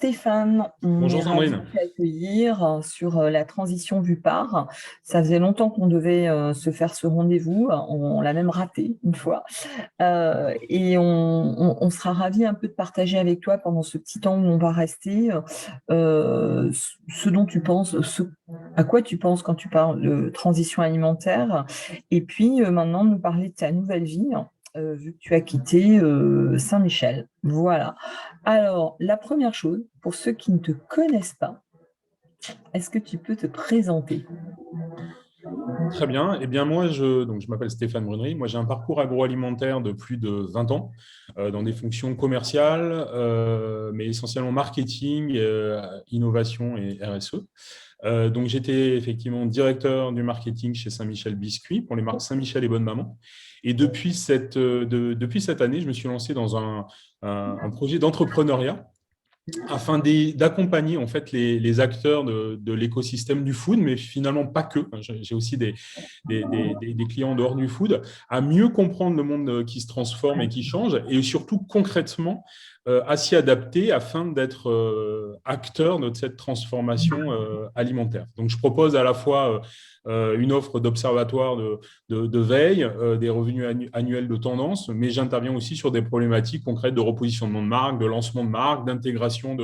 Stéphane, on est Bonjour ravis de Sandrine. t'accueillir sur la transition vue par. Ça faisait longtemps qu'on devait se faire ce rendez-vous, on l'a même raté une fois. Et on sera ravis un peu de partager avec toi pendant ce petit temps où on va rester ce dont tu penses, à quoi tu penses quand tu parles de transition alimentaire. Et puis maintenant, nous parler de ta nouvelle vie, vu que tu as quitté Saint-Michel. Voilà. Alors, la première chose, pour ceux qui ne te connaissent pas, est-ce que tu peux te présenter? Très bien. Eh bien, moi, je m'appelle Stéphane Brunery. Moi, j'ai un parcours agroalimentaire de plus de 20 ans dans des fonctions commerciales, mais essentiellement marketing, innovation et RSE. Donc, j'étais effectivement directeur du marketing chez Saint-Michel Biscuit pour les marques Saint-Michel et Bonne Maman. Et depuis cette année, je me suis lancé dans un projet d'entrepreneuriat afin d'accompagner en fait les acteurs de l'écosystème du food, mais finalement pas que. J'ai aussi des clients en dehors du food, à mieux comprendre le monde qui se transforme et qui change, et surtout concrètement à s'y adapter afin d'être acteur de cette transformation alimentaire. Donc, je propose à la fois une offre d'observatoire de veille, des revenus annuels de tendance, mais j'interviens aussi sur des problématiques concrètes de repositionnement de marque, de lancement de marque, d'intégration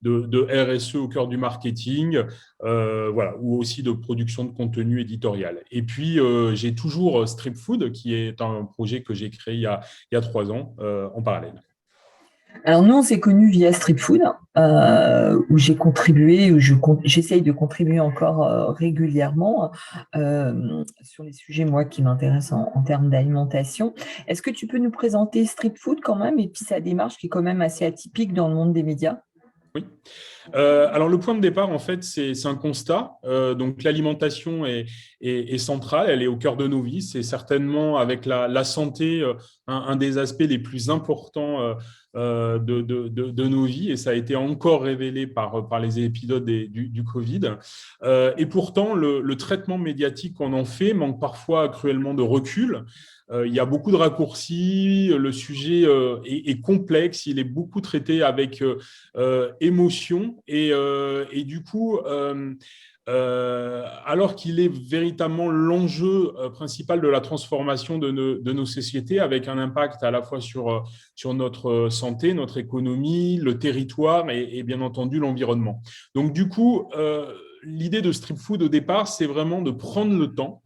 de RSE au cœur du marketing, voilà, ou aussi de production de contenu éditorial. Et puis, j'ai toujours Strip Food, qui est un projet que j'ai créé il y a 3 ans en parallèle. Alors nous, on s'est connus via Street Food, où j'ai contribué, j'essaye de contribuer encore régulièrement sur les sujets, moi, qui m'intéressent en termes d'alimentation. Est-ce que tu peux nous présenter Street Food quand même, et puis sa démarche qui est quand même assez atypique dans le monde des médias? Oui. Alors, le point de départ, en fait, c'est un constat. Donc, l'alimentation est centrale, elle est au cœur de nos vies. C'est certainement, avec la santé, un des aspects les plus importants de nos vies. Et ça a été encore révélé par les épisodes du Covid. Et pourtant, le traitement médiatique qu'on en fait manque parfois cruellement de recul. Il y a beaucoup de raccourcis, le sujet est complexe, il est beaucoup traité avec émotion et du coup, alors qu'il est véritablement l'enjeu principal de la transformation de nos sociétés, avec un impact à la fois sur notre santé, notre économie, le territoire et bien entendu l'environnement. Donc du coup, l'idée de Strip Food au départ, c'est vraiment de prendre le temps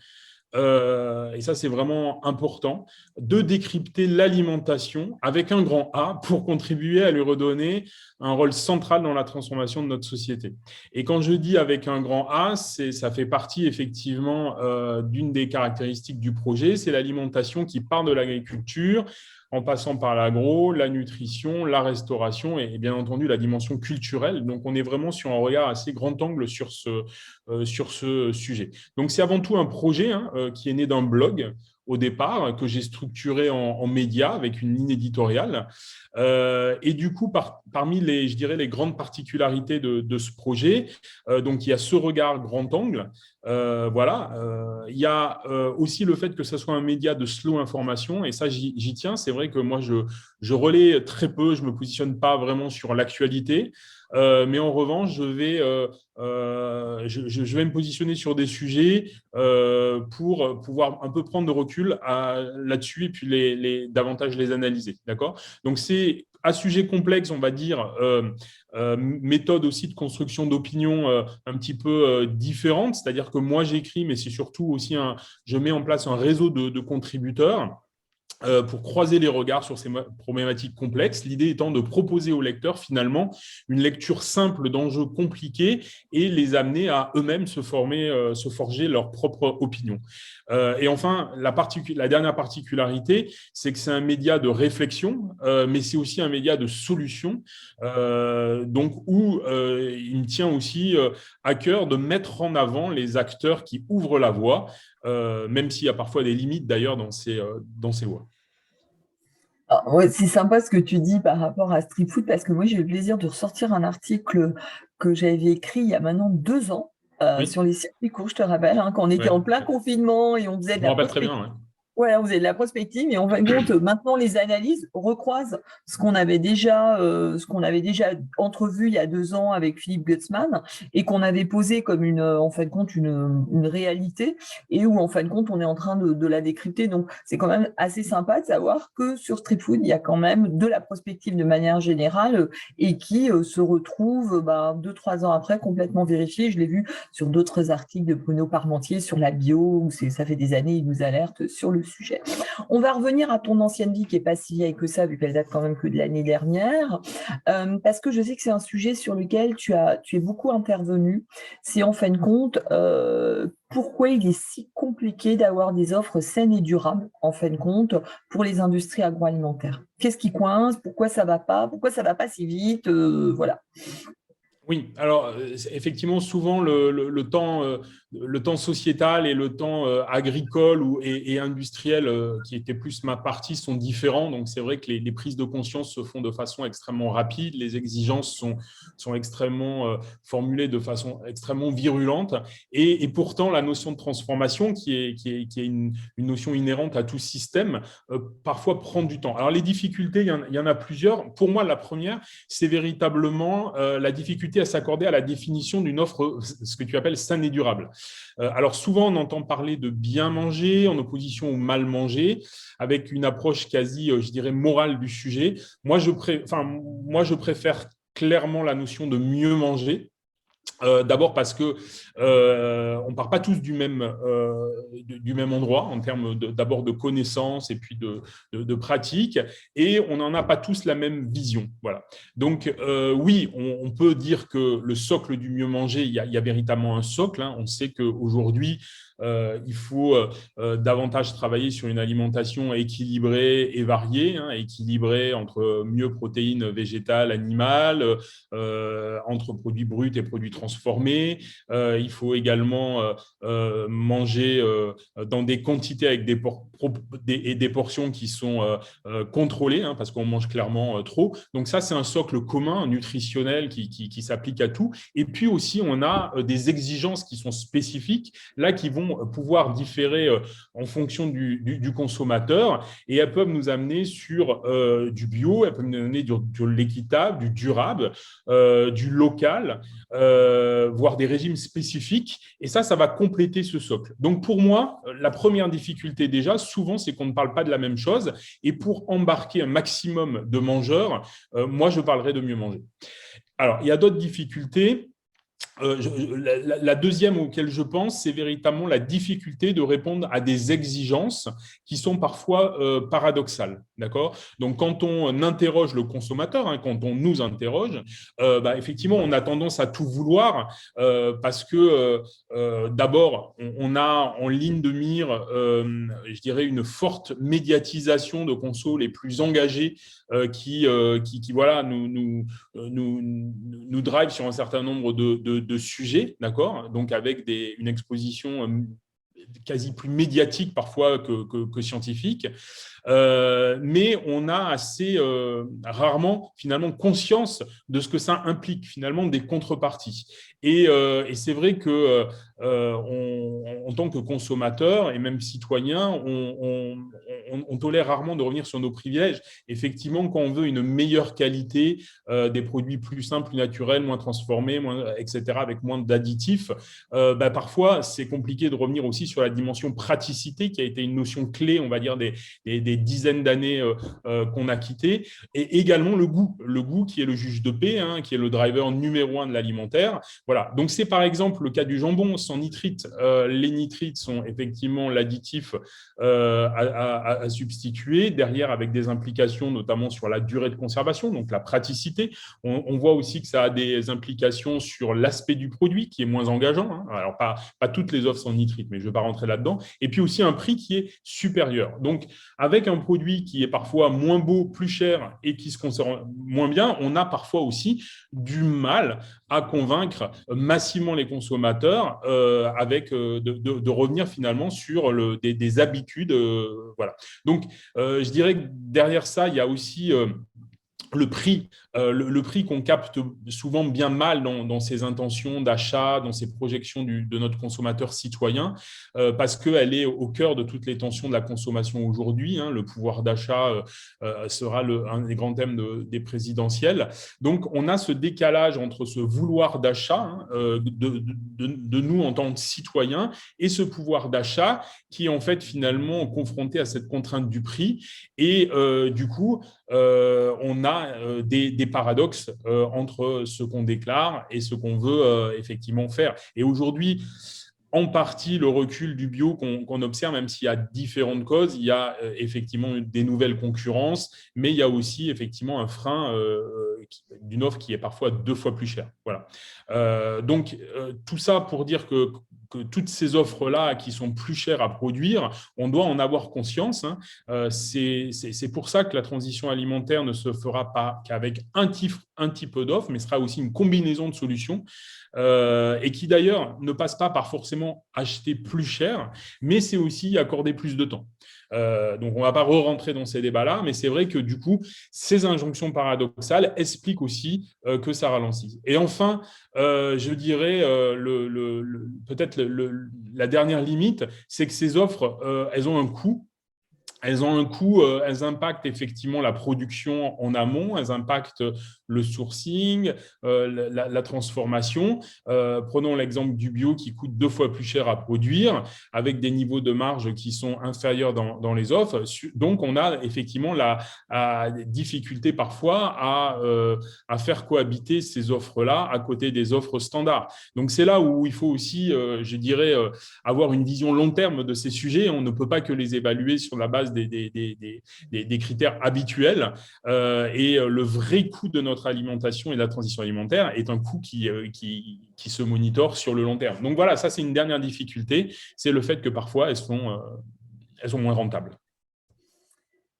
et ça c'est vraiment important, de décrypter l'alimentation avec un grand A pour contribuer à lui redonner un rôle central dans la transformation de notre société. Et quand je dis avec un grand A, ça fait partie effectivement d'une des caractéristiques du projet, c'est l'alimentation qui part de l'agriculture, en passant par l'agro, la nutrition, la restauration et bien entendu la dimension culturelle. Donc, on est vraiment sur un regard assez grand angle sur ce sujet. Donc, c'est avant tout un projet qui est né d'un blog au départ, que j'ai structuré en médias avec une ligne éditoriale. Et du coup, parmi je dirais, les grandes particularités de ce projet, donc il y a ce regard grand angle. Voilà. Il y a aussi le fait que ce soit un média de slow information, et ça, j'y tiens. C'est vrai que moi, je relais très peu, je ne me positionne pas vraiment sur l'actualité. Mais en revanche, je vais me positionner sur des sujets pour pouvoir un peu prendre de recul là-dessus et puis davantage les analyser. D'accord ? Donc, c'est à sujet complexe, on va dire, méthode aussi de construction d'opinion un petit peu différente. C'est-à-dire que moi, j'écris, mais c'est surtout aussi je mets en place un réseau de contributeurs pour croiser les regards sur ces problématiques complexes, l'idée étant de proposer aux lecteurs finalement une lecture simple d'enjeux compliqués et les amener à eux-mêmes se forger leur propre opinion. Et enfin, la dernière particularité, c'est que c'est un média de réflexion, mais c'est aussi un média de solution, donc où il me tient aussi à cœur de mettre en avant les acteurs qui ouvrent la voie, même s'il y a parfois des limites d'ailleurs dans ces voies. Ah, ouais, c'est sympa ce que tu dis par rapport à Street Food, parce que moi j'ai eu le plaisir de ressortir un article que j'avais écrit il y a maintenant 2 ans Oui, sur les circuits courts, je te rappelle, quand on était en ouais, plein confinement et on faisait je de me la rappelle très prospection. bien. Ouais. Ouais, vous avez de la prospective, et en fin de compte, maintenant les analyses recroisent ce qu'on avait déjà entrevu il y a 2 ans avec Philippe Gutzmann et qu'on avait posé comme en fin de compte, une réalité, et où en fin de compte, on est en train de la décrypter. Donc, c'est quand même assez sympa de savoir que sur Street Food, il y a quand même de la prospective de manière générale et qui se retrouve 2, 3 ans après complètement vérifiée. Je l'ai vu sur d'autres articles de Bruno Parmentier sur la bio, où ça fait des années, il nous alerte sur le sujet. On va revenir à ton ancienne vie qui n'est pas si vieille que ça, vu qu'elle date quand même que de l'année dernière, parce que je sais que c'est un sujet sur lequel tu es beaucoup intervenu. C'est en fin de compte pourquoi il est si compliqué d'avoir des offres saines et durables, en fin de compte, pour les industries agroalimentaires. Qu'est-ce qui coince? Pourquoi ça va pas? Pourquoi ça va pas si vite? Voilà. Oui, alors effectivement, souvent le temps sociétal et le temps agricole et industriel, qui était plus ma partie, sont différents. Donc, c'est vrai que les prises de conscience se font de façon extrêmement rapide. Les exigences sont extrêmement formulées de façon extrêmement virulente. Et pourtant, la notion de transformation, qui est une notion inhérente à tout système, parfois prend du temps. Alors, les difficultés, il y en a plusieurs. Pour moi, la première, c'est véritablement la difficulté à s'accorder à la définition d'une offre, ce que tu appelles saine et durable. Alors souvent, on entend parler de bien manger en opposition au mal manger, avec une approche quasi, je dirais, morale du sujet. Moi, je préfère clairement la notion de mieux manger. D'abord parce que on part pas tous du même endroit en termes d'abord de connaissances et puis de pratiques, et on n'en a pas tous la même vision. Voilà. Donc oui, on peut dire que le socle du mieux manger, il y a véritablement un socle. Hein. On sait qu'aujourd'hui, il faut davantage travailler sur une alimentation équilibrée et variée, hein, équilibrée entre mieux protéines végétales, animales, entre produits bruts et produits transformés. Il faut également manger dans des quantités avec des portions qui sont contrôlées, hein, parce qu'on mange clairement trop. Donc ça, c'est un socle commun nutritionnel qui s'applique à tout. Et puis aussi, on a des exigences qui sont spécifiques, là, qui vont pouvoir différer en fonction du consommateur, et elles peuvent nous amener sur du bio, elles peuvent nous amener de l'équitable, du durable, du local, voire des régimes spécifiques. Et ça va compléter ce socle. Donc, pour moi, la première difficulté déjà, souvent, c'est qu'on ne parle pas de la même chose. Et pour embarquer un maximum de mangeurs, moi, je parlerai de mieux manger. Alors, il y a d'autres difficultés. La deuxième auquel je pense, c'est véritablement la difficulté de répondre à des exigences qui sont parfois paradoxales. D'accord ? Donc, quand on interroge le consommateur, hein, quand on nous interroge, effectivement, on a tendance à tout vouloir parce que d'abord, on a en ligne de mire, je dirais, une forte médiatisation de consos les plus engagés qui voilà, nous drive sur un certain nombre de sujets, d'accord ? Donc, avec une exposition quasi plus médiatique parfois que scientifique. Mais on a assez rarement finalement conscience de ce que ça implique finalement des contreparties. Et c'est vrai que en tant que consommateur et même citoyen, on tolère rarement de revenir sur nos privilèges. Effectivement, quand on veut une meilleure qualité, des produits plus simples, plus naturels, moins transformés, etc., avec moins d'additifs, parfois c'est compliqué de revenir aussi sur la dimension praticité qui a été une notion clé, on va dire, des dizaines d'années qu'on a quitté, et également le goût qui est le juge de paix, hein, qui est le driver numéro 1 de l'alimentaire. Voilà. Donc c'est par exemple le cas du jambon sans nitrite. Les nitrites sont effectivement l'additif à substituer, derrière avec des implications notamment sur la durée de conservation, donc la praticité. On voit aussi que ça a des implications sur l'aspect du produit qui est moins engageant, hein. Alors pas toutes les offres sans nitrite, mais je ne vais pas rentrer là-dedans. Et puis aussi un prix qui est supérieur. Donc avec un produit qui est parfois moins beau, plus cher et qui se conserve moins bien, on a parfois aussi du mal à convaincre massivement les consommateurs avec de revenir finalement sur des habitudes. Voilà. Donc, je dirais que derrière ça, il y a aussi le prix qu'on capte souvent bien mal dans ses intentions d'achat, dans ses projections de notre consommateur citoyen, parce qu'elle est au cœur de toutes les tensions de la consommation aujourd'hui. Le pouvoir d'achat sera un des grands thèmes des présidentielles. Donc, on a ce décalage entre ce vouloir d'achat de nous en tant que citoyens et ce pouvoir d'achat qui est en fait finalement confronté à cette contrainte du prix. Et du coup, on a des paradoxes entre ce qu'on déclare et ce qu'on veut effectivement faire. Et aujourd'hui, en partie, le recul du bio qu'on observe, même s'il y a différentes causes, il y a effectivement des nouvelles concurrences, mais il y a aussi effectivement un frein d'une offre qui est parfois 2 fois plus chère. Voilà. Donc, tout ça pour dire que toutes ces offres-là qui sont plus chères à produire, on doit en avoir conscience. C'est pour ça que la transition alimentaire ne se fera pas qu'avec un type d'offre, mais sera aussi une combinaison de solutions et qui d'ailleurs ne passe pas par forcément acheter plus cher, mais c'est aussi accorder plus de temps. Donc, on ne va pas re-rentrer dans ces débats-là, mais c'est vrai que du coup, ces injonctions paradoxales expliquent aussi que ça ralentit. Et enfin, je dirais peut-être la dernière limite, c'est que ces offres, elles ont un coût. Elles ont un coût, elles impactent effectivement la production en amont, elles impactent le sourcing, la transformation. Prenons l'exemple du bio qui coûte 2 fois plus cher à produire, avec des niveaux de marge qui sont inférieurs dans les offres. Donc, on a effectivement la difficulté parfois à faire cohabiter ces offres-là à côté des offres standards. Donc, c'est là où il faut aussi, je dirais, avoir une vision long terme de ces sujets. On ne peut pas que les évaluer sur la base des critères habituels. Et le vrai coût de notre alimentation et de la transition alimentaire est un coût qui se monitore sur le long terme. Donc voilà, ça c'est une dernière difficulté, c'est le fait que parfois elles sont moins rentables.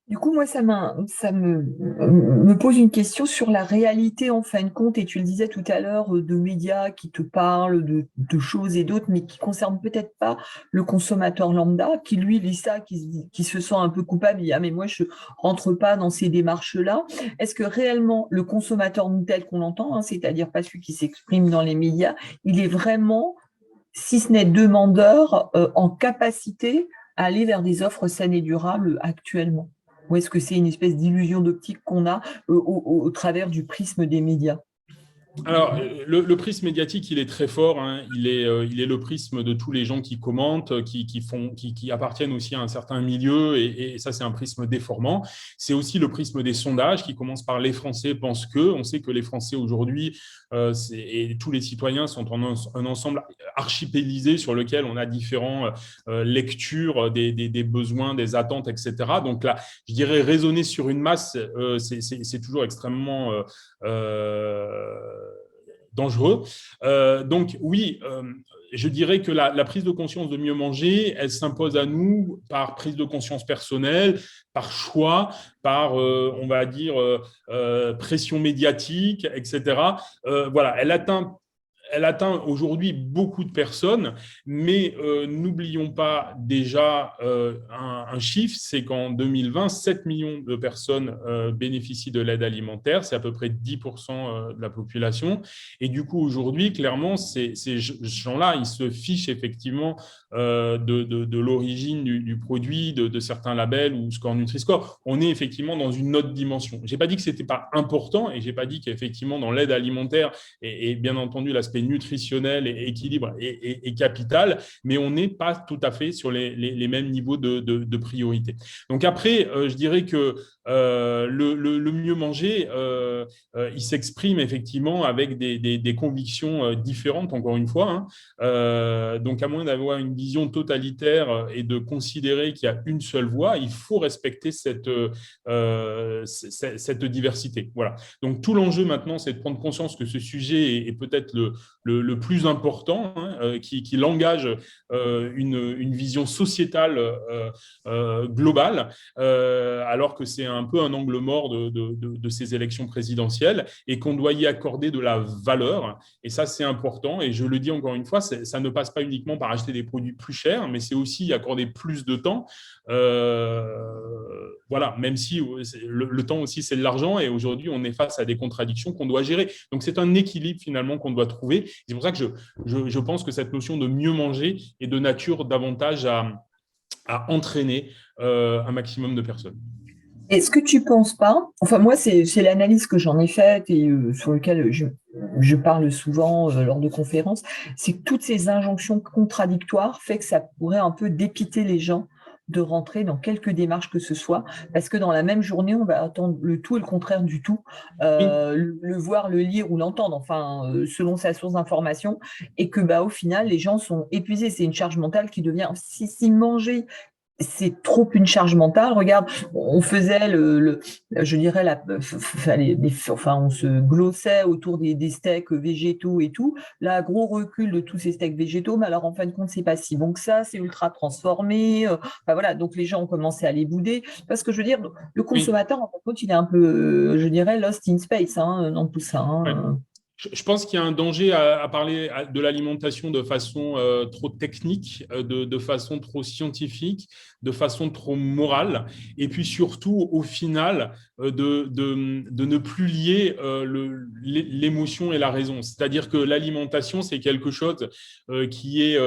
Du coup, moi, ça me pose une question sur la réalité en fin de compte, et tu le disais tout à l'heure, de médias qui te parlent de choses et d'autres, mais qui concernent peut-être pas le consommateur lambda, qui lui lit ça, qui se sent un peu coupable, il dit, ah mais moi je rentre pas dans ces démarches-là. Est-ce que réellement le consommateur tel qu'on l'entend, c'est-à-dire pas celui qui s'exprime dans les médias, il est vraiment, si ce n'est demandeur, en capacité à aller vers des offres saines et durables actuellement? Ou est-ce que c'est une espèce d'illusion d'optique qu'on a au travers du prisme des médias? Alors, le prisme médiatique, il est très fort. Il est le prisme de tous les gens qui commentent, qui appartiennent aussi à un certain milieu, et ça, c'est un prisme déformant. C'est aussi le prisme des sondages qui commence par les Français pensent que. On sait que les Français aujourd'hui et tous les citoyens sont en un ensemble archipélisé sur lequel on a différentes lectures des besoins, des attentes, etc. Donc là, je dirais raisonner sur une masse, c'est toujours extrêmement dangereux. Donc oui, je dirais que la prise de conscience de mieux manger, elle s'impose à nous par prise de conscience personnelle, par choix, par, on va dire, pression médiatique, etc. Voilà, elle atteint aujourd'hui beaucoup de personnes, mais n'oublions pas déjà un chiffre, c'est qu'en 2020, 7 millions de personnes bénéficient de l'aide alimentaire, c'est à peu près 10% de la population. Et du coup, aujourd'hui, clairement, ces gens-là, ils se fichent effectivement de l'origine du produit, de certains labels ou Score Nutri-Score. On est effectivement dans une autre dimension. Je n'ai pas dit que ce n'était pas important et je n'ai pas dit qu'effectivement, dans l'aide alimentaire, et bien entendu, l'aspect nutritionnel et équilibre et capital, mais on n'est pas tout à fait sur les mêmes niveaux de priorité. Donc après, je dirais que le mieux manger, il s'exprime effectivement avec des convictions différentes, encore une fois. Donc, à moins d'avoir une vision totalitaire et de considérer qu'il y a une seule voie, il faut respecter cette diversité. Voilà. Donc, tout l'enjeu maintenant, c'est de prendre conscience que ce sujet est peut-être le plus important, qui engage une vision sociétale globale, alors que c'est un peu un angle mort de ces élections présidentielles et qu'on doit y accorder de la valeur. Et ça, c'est important. Et je le dis encore une fois, ça ne passe pas uniquement par acheter des produits plus chers, mais c'est aussi y accorder plus de temps voilà, même si le temps aussi, c'est de l'argent, et aujourd'hui, on est face à des contradictions qu'on doit gérer. Donc, c'est un équilibre finalement qu'on doit trouver. C'est pour ça que je pense que cette notion de mieux manger est de nature davantage à entraîner un maximum de personnes. Est-ce que tu penses pas, enfin moi c'est l'analyse que j'en ai faite et sur lequel je parle souvent lors de conférences, c'est que toutes ces injonctions contradictoires fait que ça pourrait un peu dépiter les gens de rentrer dans quelque démarche que ce soit, parce que dans la même journée, on va attendre le tout et le contraire du tout, Oui, le voir, le lire ou l'entendre, enfin selon sa source d'information, et que bah au final les gens sont épuisés. C'est une charge mentale qui devient si manger c'est trop une charge mentale. Regarde, on faisait je dirais enfin, on se glossait autour des steaks végétaux et tout. Là, gros recul de tous ces steaks végétaux, mais alors en fin de compte, c'est pas si bon que ça, c'est ultra transformé. Enfin, voilà, donc les gens ont commencé à les bouder. Parce que je veux dire, le oui. consommateur, en fin de compte, il est un peu, je dirais, lost in space, hein, dans tout ça. Ouais. Hein. Je pense qu'il y a un danger à parler de l'alimentation de façon trop technique, de façon trop scientifique, de façon trop morale, et puis surtout, au final, de ne plus lier l'émotion et la raison. C'est-à-dire que l'alimentation, c'est quelque chose qui est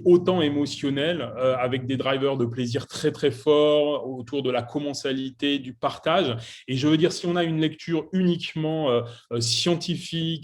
autant émotionnel, avec des drivers de plaisir très, très forts autour de la commensalité, du partage. Et je veux dire, si on a une lecture uniquement scientifique,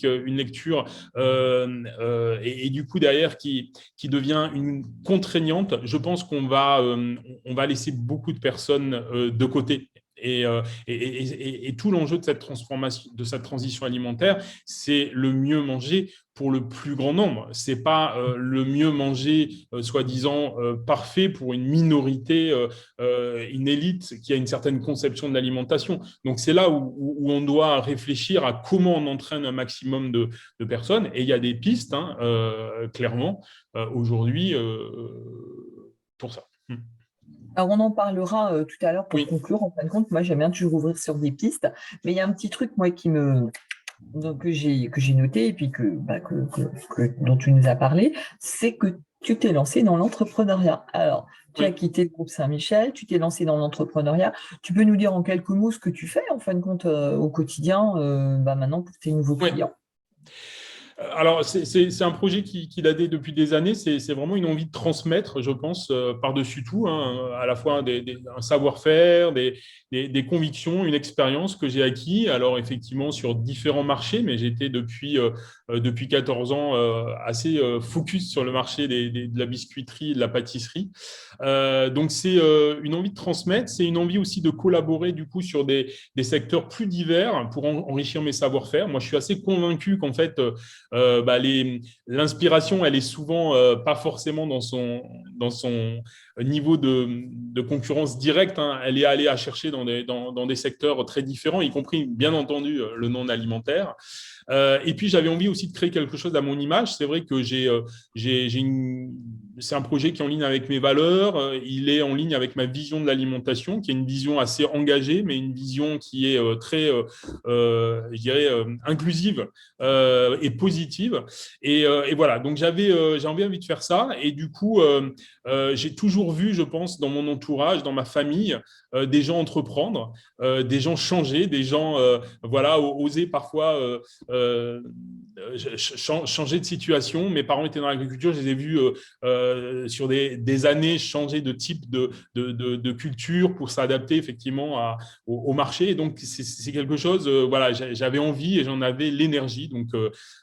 une lecture et du coup derrière qui devient une contraignante, je pense on va laisser beaucoup de personnes de côté. Et tout l'enjeu de cette transformation, de cette transition alimentaire, c'est le mieux manger pour le plus grand nombre. C'est pas le mieux manger soi-disant parfait pour une minorité, une élite qui a une certaine conception de l'alimentation. Donc c'est là où on doit réfléchir à comment on entraîne un maximum de personnes. Et il y a des pistes, hein, clairement, aujourd'hui, pour ça. Alors, on en parlera tout à l'heure pour Oui, conclure. En fin de compte, moi, j'aime bien toujours ouvrir sur des pistes. Mais il y a un petit truc, moi, donc, que j'ai noté et puis dont tu nous as parlé, c'est que tu t'es lancé dans l'entrepreneuriat. Alors, tu as oui. quitté le groupe Saint-Michel, tu t'es lancé dans l'entrepreneuriat. Tu peux nous dire en quelques mots ce que tu fais, en fin de compte, au quotidien, maintenant pour tes nouveaux Ouais. clients. Alors, c'est un projet qui datait depuis des années. C'est vraiment une envie de transmettre, je pense, par-dessus tout, hein, à la fois un savoir-faire, des convictions, une expérience que j'ai acquis. Alors, effectivement, sur différents marchés, mais j'étais depuis 14 ans assez focus sur le marché de la biscuiterie et de la pâtisserie. Donc, c'est une envie de transmettre. C'est une envie aussi de collaborer, du coup, sur des secteurs plus divers pour enrichir mes savoir-faire. Moi, je suis assez convaincu qu'en fait, l'inspiration, elle est souvent pas forcément dans son niveau de concurrence directe, hein. Elle est allée à chercher dans des secteurs très différents, y compris, bien entendu, le non alimentaire. Et puis, j'avais envie aussi de créer quelque chose à mon image. C'est vrai que c'est un projet qui est en ligne avec mes valeurs. Il est en ligne avec ma vision de l'alimentation, qui est une vision assez engagée, mais une vision qui est très, je dirais, inclusive et positive. Et voilà, donc j'ai envie de faire ça. Et du coup, j'ai toujours vu, je pense, dans mon entourage, dans ma famille, des gens entreprendre, des gens changer, des gens voilà, oser parfois changer de situation. Mes parents étaient dans l'agriculture, je les ai vus sur des années changer de type de culture pour s'adapter effectivement au marché. Et donc, c'est quelque chose, voilà, j'avais envie et j'en avais l'énergie. Donc,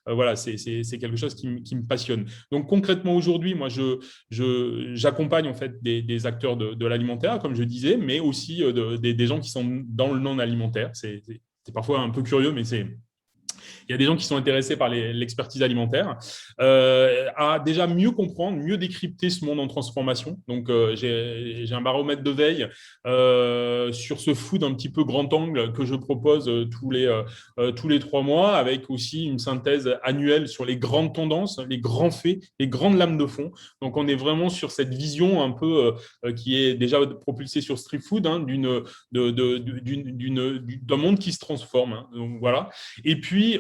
voilà, c'est quelque chose qui me passionne. Donc, concrètement, aujourd'hui, moi, j'accompagne en fait des acteurs de l'alimentaire, comme je disais, mais aussi des gens qui sont dans le non-alimentaire. C'est parfois un peu curieux, mais il y a des gens qui sont intéressés par l'expertise alimentaire, à déjà mieux comprendre, mieux décrypter ce monde en transformation. Donc, j'ai un baromètre de veille sur ce food un petit peu grand angle que je propose tous les 3 mois, avec aussi une synthèse annuelle sur les grandes tendances, les grands faits, les grandes lames de fond. Donc, on est vraiment sur cette vision un peu qui est déjà propulsée sur Street Food, hein, d'un monde qui se transforme, hein. Donc, voilà. Et puis,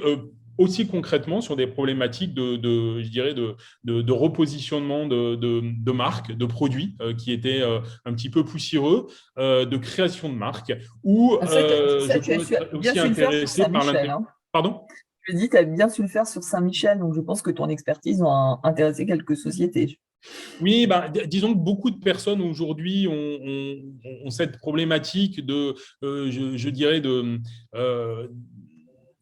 aussi concrètement sur des problématiques je dirais de repositionnement de marques, de produits qui étaient un petit peu poussiéreux, de création de marques, où Ça, je tu as peux être bien aussi su le faire sur intéressé par Saint-Michel, l'intérêt. hein. Pardon? Je te dis, tu as bien su le faire sur Saint-Michel, donc je pense que ton expertise va intéresser quelques sociétés. Oui, ben, disons que beaucoup de personnes aujourd'hui ont cette problématique je dirais, euh,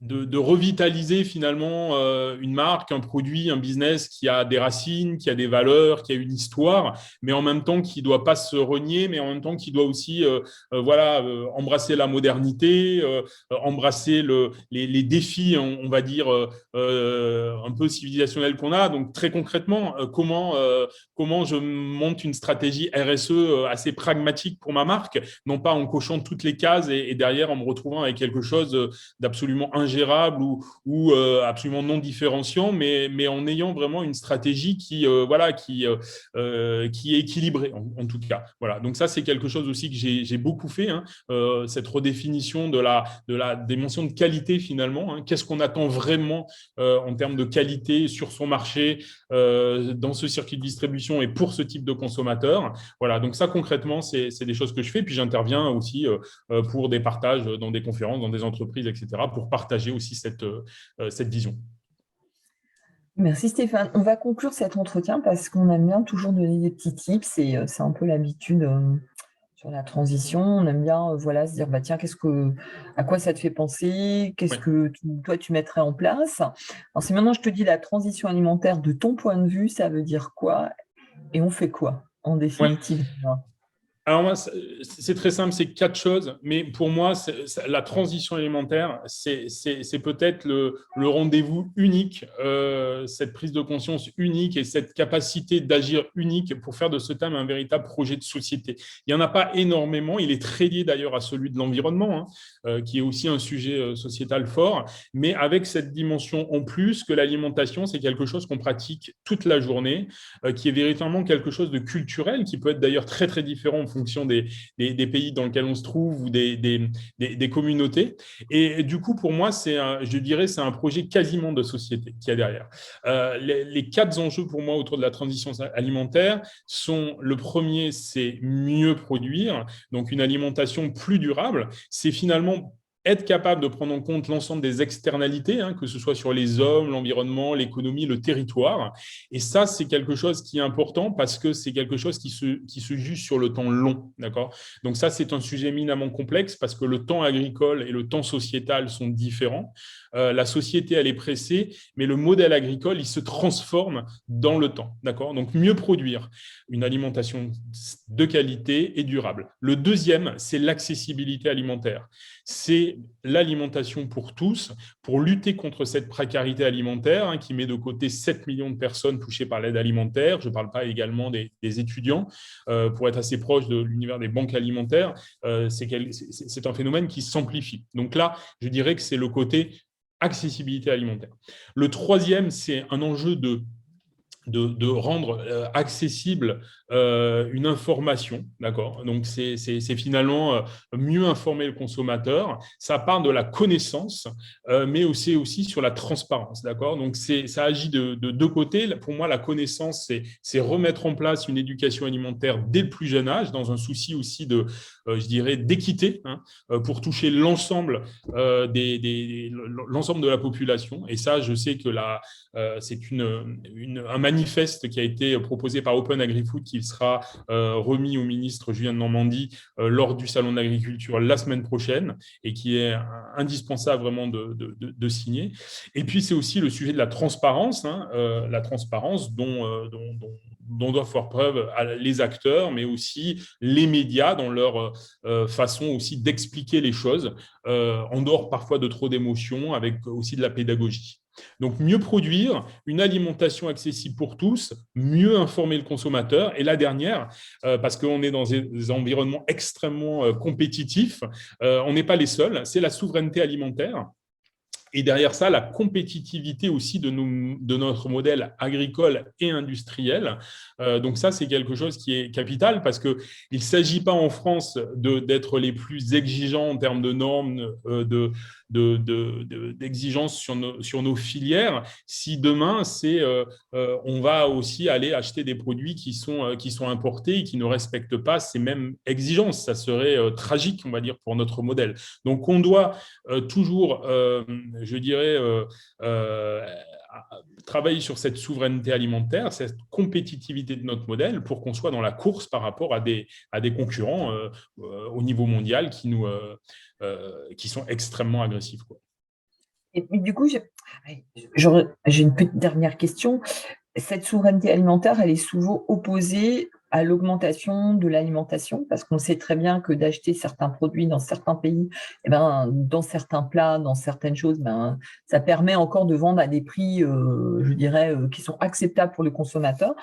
de revitaliser finalement une marque, un produit, un business qui a des racines, qui a des valeurs, qui a une histoire, mais en même temps qui ne doit pas se renier, mais en même temps qui doit aussi embrasser la modernité, embrasser les défis, on va dire, un peu civilisationnels qu'on a. Donc très concrètement, comment je monte une stratégie RSE assez pragmatique pour ma marque, non pas en cochant toutes les cases et derrière en me retrouvant avec quelque chose d'absolument ingérable ou absolument non différenciant, mais en ayant vraiment une stratégie qui est équilibrée en tout cas. Voilà. Donc ça, c'est quelque chose aussi que j'ai beaucoup fait, hein, cette redéfinition de la dimension de qualité finalement. Hein. Qu'est-ce qu'on attend vraiment en termes de qualité sur son marché, dans ce circuit de distribution et pour ce type de consommateur. Voilà, donc ça concrètement, c'est des choses que je fais. Puis j'interviens aussi pour des partages dans des conférences, dans des entreprises, etc., pour partager aussi cette vision. Merci Stéphane. On va conclure cet entretien parce qu'on aime bien toujours donner des petits tips et c'est un peu l'habitude sur la transition. On aime bien voilà, se dire bah, tiens, à quoi ça te fait penser? Qu'est-ce Ouais. que toi tu mettrais en place? Alors, si maintenant je te dis la transition alimentaire de ton point de vue, ça veut dire quoi? Et on fait quoi en Ouais. définitive? Alors moi, c'est très simple, c'est 4 choses, mais pour moi, la transition alimentaire, c'est peut-être le rendez-vous unique, cette prise de conscience unique et cette capacité d'agir unique pour faire de ce thème un véritable projet de société. Il n'y en a pas énormément, il est très lié d'ailleurs à celui de l'environnement, hein, qui est aussi un sujet sociétal fort, mais avec cette dimension en plus que l'alimentation, c'est quelque chose qu'on pratique toute la journée, qui est véritablement quelque chose de culturel, qui peut être d'ailleurs très, très différent en fonction des pays dans lesquels on se trouve ou des communautés. Et du coup, pour moi, je dirais c'est un projet quasiment de société qu'il y a derrière. Les 4 enjeux pour moi autour de la transition alimentaire sont, le premier, c'est mieux produire, donc une alimentation plus durable. C'est finalement être capable de prendre en compte l'ensemble des externalités, hein, que ce soit sur les hommes, l'environnement, l'économie, le territoire. Et ça, c'est quelque chose qui est important parce que c'est quelque chose qui se juge sur le temps long. D'accord ? Donc ça, c'est un sujet éminemment complexe parce que le temps agricole et le temps sociétal sont différents. La société, elle est pressée, mais le modèle agricole, il se transforme dans le temps. D'accord ? Donc mieux produire une alimentation de qualité et durable. Le deuxième, c'est l'accessibilité alimentaire. C'est l'alimentation pour tous, pour lutter contre cette précarité alimentaire, hein, qui met de côté 7 millions de personnes touchées par l'aide alimentaire. Je ne parle pas également des étudiants. Pour être assez proche de l'univers des banques alimentaires, c'est un phénomène qui s'amplifie. Donc là, je dirais que c'est le côté accessibilité alimentaire. Le troisième, c'est un enjeu de rendre accessible une information, d'accord ? Donc, c'est finalement mieux informer le consommateur. Ça part de la connaissance, mais aussi sur la transparence, d'accord ? Donc, ça agit de 2 côtés. Pour moi, la connaissance, c'est remettre en place une éducation alimentaire dès le plus jeune âge, dans un souci aussi je dirais, d'équité, hein, pour toucher l'ensemble l'ensemble de la population. Et ça, je sais que c'est un manifeste qui a été proposé par Open Agri-Food qui sera remis au ministre Julien Denormandie lors du Salon de l'agriculture la semaine prochaine et qui est indispensable vraiment de signer. Et puis, c'est aussi le sujet de la transparence, hein, la transparence dont doivent faire preuve les acteurs, mais aussi les médias dans leur façon aussi d'expliquer les choses, en dehors parfois de trop d'émotions, avec aussi de la pédagogie. Donc, mieux produire, une alimentation accessible pour tous, mieux informer le consommateur. Et la dernière, parce qu'on est dans des environnements extrêmement compétitifs, on n'est pas les seuls, c'est la souveraineté alimentaire. et derrière ça, la compétitivité aussi de notre modèle agricole et industriel. Donc ça, c'est quelque chose qui est capital parce qu'il ne s'agit pas en France d'être les plus exigeants en termes de normes, d'exigences sur nos filières. Si demain, on va aussi aller acheter des produits qui sont importés et qui ne respectent pas ces mêmes exigences, ça serait tragique, on va dire, pour notre modèle. Donc, on doit toujours, je dirais, travailler sur cette souveraineté alimentaire, cette compétitivité de notre modèle pour qu'on soit dans la course par rapport à des concurrents au niveau mondial qui sont extrêmement agressifs, quoi. Et du coup, j'ai une petite dernière question. Cette souveraineté alimentaire, elle est souvent opposée à l'augmentation de l'alimentation, parce qu'on sait très bien que d'acheter certains produits dans certains pays, dans certains plats, dans certaines choses, ça permet encore de vendre à des prix, je dirais, qui sont acceptables pour le consommateur.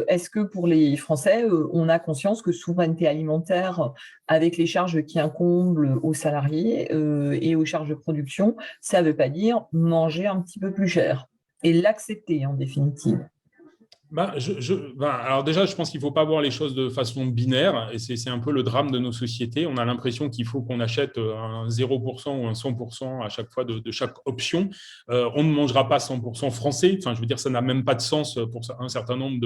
Est-ce que pour les Français, on a conscience que souveraineté alimentaire, avec les charges qui incombent aux salariés et aux charges de production, ça ne veut pas dire manger un petit peu plus cher et l'accepter en définitive? Alors déjà, je pense qu'il ne faut pas voir les choses de façon binaire, et c'est un peu le drame de nos sociétés. On a l'impression qu'il faut qu'on achète un 0% ou un 100% à chaque fois de chaque option. On ne mangera pas 100% français. Enfin, je veux dire, ça n'a même pas de sens pour un certain nombre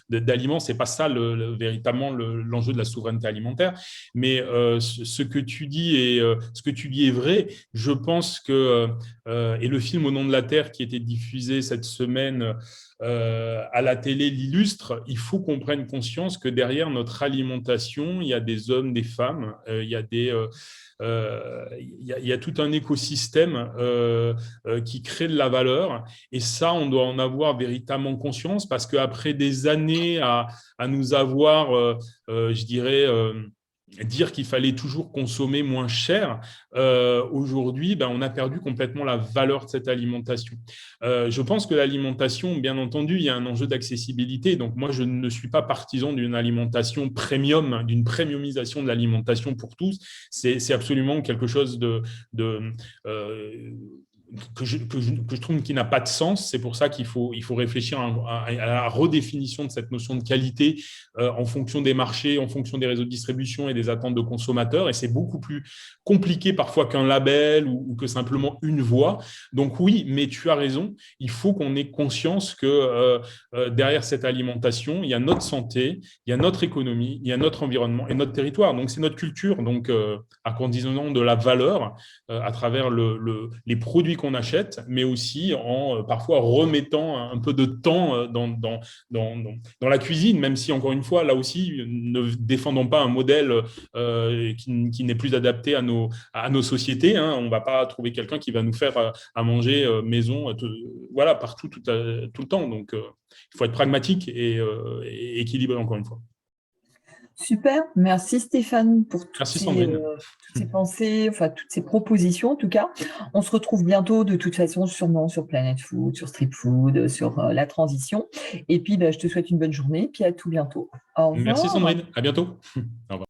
d'aliments. Ce n'est pas ça véritablement l'enjeu de la souveraineté alimentaire. Mais ce que tu dis est vrai. Je pense que, et le film Au nom de la terre qui était diffusé cette semaine à la télé l'illustre, il faut qu'on prenne conscience que derrière notre alimentation, il y a des hommes, des femmes, il y a tout un écosystème qui crée de la valeur. Et ça, on doit en avoir véritablement conscience parce qu'après des années à nous avoir, je dirais, dire qu'il fallait toujours consommer moins cher, aujourd'hui, on a perdu complètement la valeur de cette alimentation. Je pense que l'alimentation, bien entendu, il y a un enjeu d'accessibilité. Donc, moi, je ne suis pas partisan d'une alimentation premium, d'une premiumisation de l'alimentation pour tous. C'est absolument quelque chose que je trouve qui n'a pas de sens. C'est pour ça qu'il faut réfléchir à la redéfinition de cette notion de qualité en fonction des marchés, en fonction des réseaux de distribution et des attentes de consommateurs. Et c'est beaucoup plus compliqué parfois qu'un label ou que simplement une voix. Donc oui, mais tu as raison, il faut qu'on ait conscience que derrière cette alimentation, il y a notre santé, il y a notre économie, il y a notre environnement et notre territoire. Donc c'est notre culture, donc à condition de la valeur à travers les produits qu'on achète, mais aussi en parfois remettant un peu de temps dans la cuisine, même si, encore une fois, là aussi, ne défendons pas un modèle qui n'est plus adapté à nos sociétés. Hein. On ne va pas trouver quelqu'un qui va nous faire à manger maison voilà, partout, tout le temps. Donc, il faut être pragmatique et équilibré, encore une fois. Super, merci Stéphane pour toutes Sandrine. toutes ces pensées, enfin toutes ces propositions en tout cas. On se retrouve bientôt de toute façon sûrement sur Planet Food, sur Street Food, sur la transition. Et puis je te souhaite une bonne journée, puis à tout bientôt. Au revoir. Merci Sandrine, à bientôt. Au revoir.